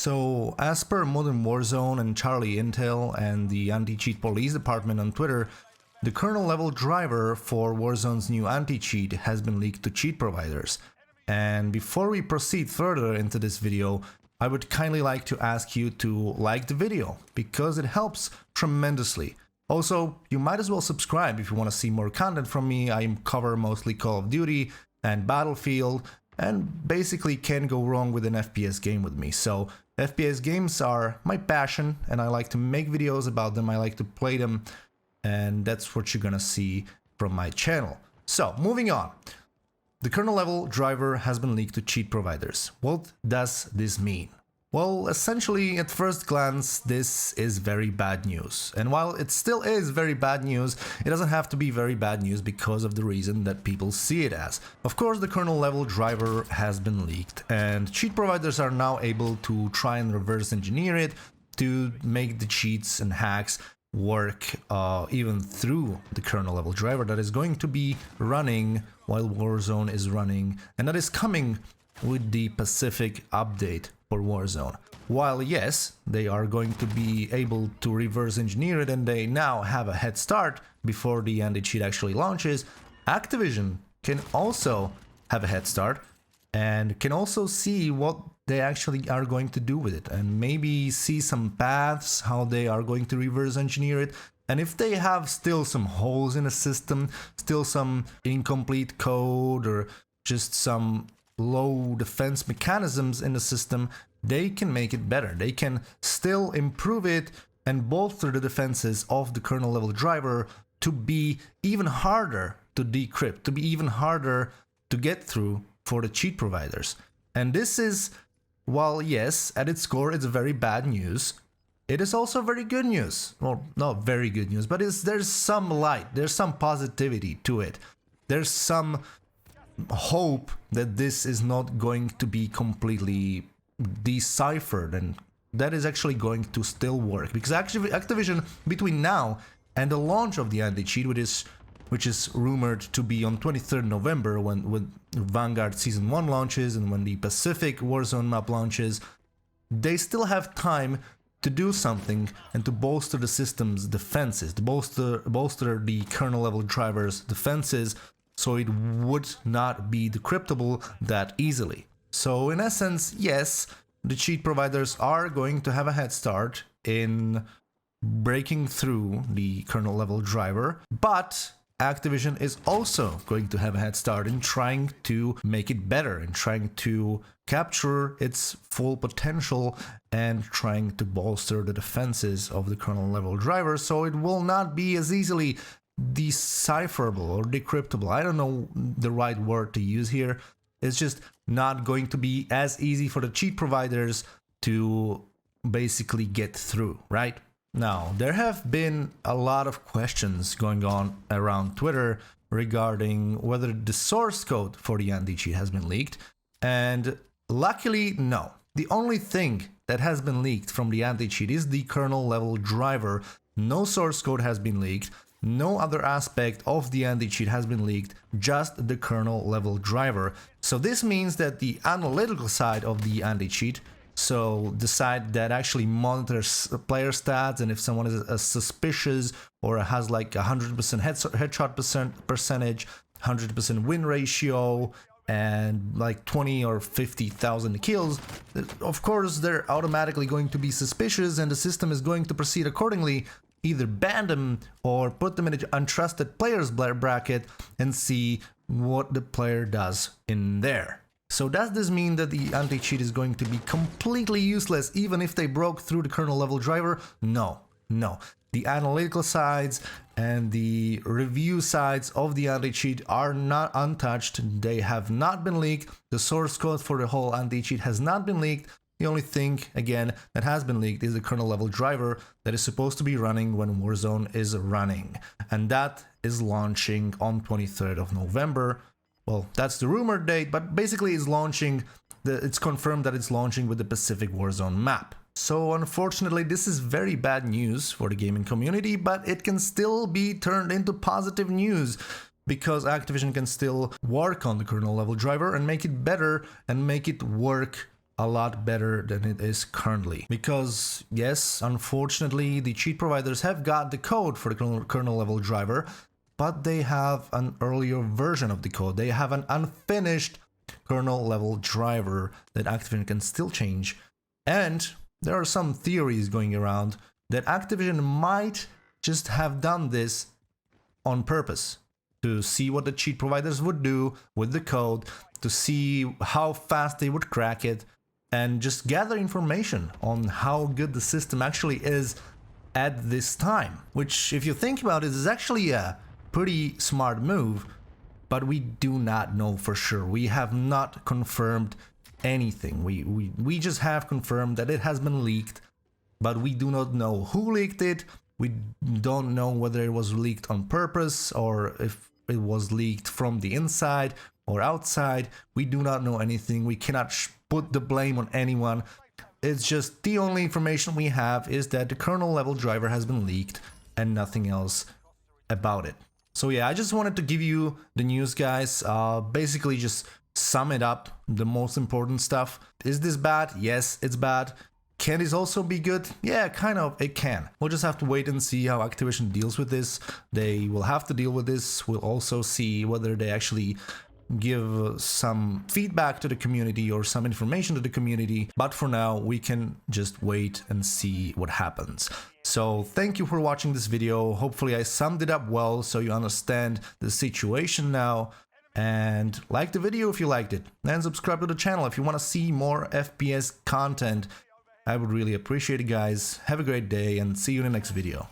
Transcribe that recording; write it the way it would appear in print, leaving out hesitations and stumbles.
So, as per Modern Warzone and Charlie Intel and the anti-cheat police department on Twitter, the kernel level driver for Warzone's new anti-cheat has been leaked to cheat providers. And before we proceed further into this video, I would kindly like to ask you to like the video, because it helps tremendously. Also, you might as well subscribe if you want to see more content from me. I cover mostly Call of Duty and Battlefield, and basically can't go wrong with an FPS game with me. So FPS games are my passion, and I like to make videos about them, I like to play them, and that's what you're gonna see from my channel. So, moving on. The kernel level driver has been leaked to cheat providers. What does this mean? Well, essentially, at first glance, this is very bad news. And while it still is very bad news, it doesn't have to be very bad news because of the reason that people see it as. Of course, the kernel level driver has been leaked, and cheat providers are now able to try and reverse engineer it to make the cheats and hacks work even through the kernel level driver that is going to be running while Warzone is running, and that is coming with the Pacific update for Warzone. While yes, they are going to be able to reverse engineer it and they now have a head start before the anti-cheat actually launches, Activision can also have a head start and can also see what they actually are going to do with it, and maybe see some paths how they are going to reverse engineer it. And if they have still some holes in the system, still some incomplete code or just some low defense mechanisms in the system, they can make it better. They can still improve it and bolster the defenses of the kernel level driver to be even harder to decrypt, to be even harder to get through for the cheat providers. And this is, while yes, at its core it's very bad news, it is also very good news. Well, not very good news, but there's some light, there's some positivity to it. There's some hope that this is not going to be completely deciphered, and that is actually going to still work, because actually Activision, between now and the launch of the anti-cheat, which is rumored to be on 23rd November when Vanguard Season 1 launches and when the Pacific Warzone map launches, they still have time to do something and to bolster the system's defenses, to bolster the kernel level driver's defenses, so it would not be decryptable that easily. So in essence, yes, the cheat providers are going to have a head start in breaking through the kernel level driver, but Activision is also going to have a head start in trying to make it better, in trying to capture its full potential and trying to bolster the defenses of the kernel level driver, so it will not be as easily decipherable or decryptable. I don't know the right word to use here. It's just not going to be as easy for the cheat providers to basically get through, right? Now, there have been a lot of questions going on around Twitter regarding whether the source code for the anti-cheat has been leaked, and luckily, no. The only thing that has been leaked from the anti-cheat is the kernel level driver. No source code has been leaked. No other aspect of the anti-cheat has been leaked, just the kernel level driver. So this means that the analytical side of the anti-cheat, so the side that actually monitors player stats, and if someone is suspicious or has like 100% headshot percentage, 100% win ratio, and like 20 or 50,000 kills, of course they're automatically going to be suspicious and the system is going to proceed accordingly. Either ban them or put them in an untrusted players bracket and see what the player does in there. So does this mean that the anti-cheat is going to be completely useless even if they broke through the kernel level driver? No. The analytical sides and the review sides of the anti-cheat are not untouched. They have not been leaked. The source code for the whole anti-cheat has not been leaked. The only thing, again, that has been leaked is the kernel level driver that is supposed to be running when Warzone is running. And that is launching on 23rd of November. Well, that's the rumored date, but basically it's launching, it's confirmed that it's launching with the Pacific Warzone map. So unfortunately, this is very bad news for the gaming community, but it can still be turned into positive news, because Activision can still work on the kernel level driver and make it better and make it work a lot better than it is currently. Because yes, unfortunately, the cheat providers have got the code for the kernel level driver, but they have an earlier version of the code. They have an unfinished kernel level driver that Activision can still change. And there are some theories going around that Activision might just have done this on purpose to see what the cheat providers would do with the code, to see how fast they would crack it, and just gather information on how good the system actually is at this time. Which, if you think about it, is actually a pretty smart move, but we do not know for sure. We have not confirmed anything. We just have confirmed that it has been leaked, but we do not know who leaked it. We don't know whether it was leaked on purpose or if it was leaked from the inside or outside. We do not know anything. We cannot put the blame on anyone. It's just the only information we have is that the kernel level driver has been leaked and nothing else about it. So yeah, I just wanted to give you the news, guys. Basically just sum it up, the most important stuff. Is this bad? Yes, it's bad. Can this also be good? Yeah, kind of, it can. We'll just have to wait and see how Activision deals with this. They will have to deal with this. We'll also see whether they actually give some feedback to the community or some information to the community. But for now, we can just wait and see what happens. So thank you for watching this video. Hopefully I summed it up well so you understand the situation now. And like the video if you liked it. And subscribe to the channel if you want to see more FPS content. I would really appreciate it, guys. Have a great day and see you in the next video.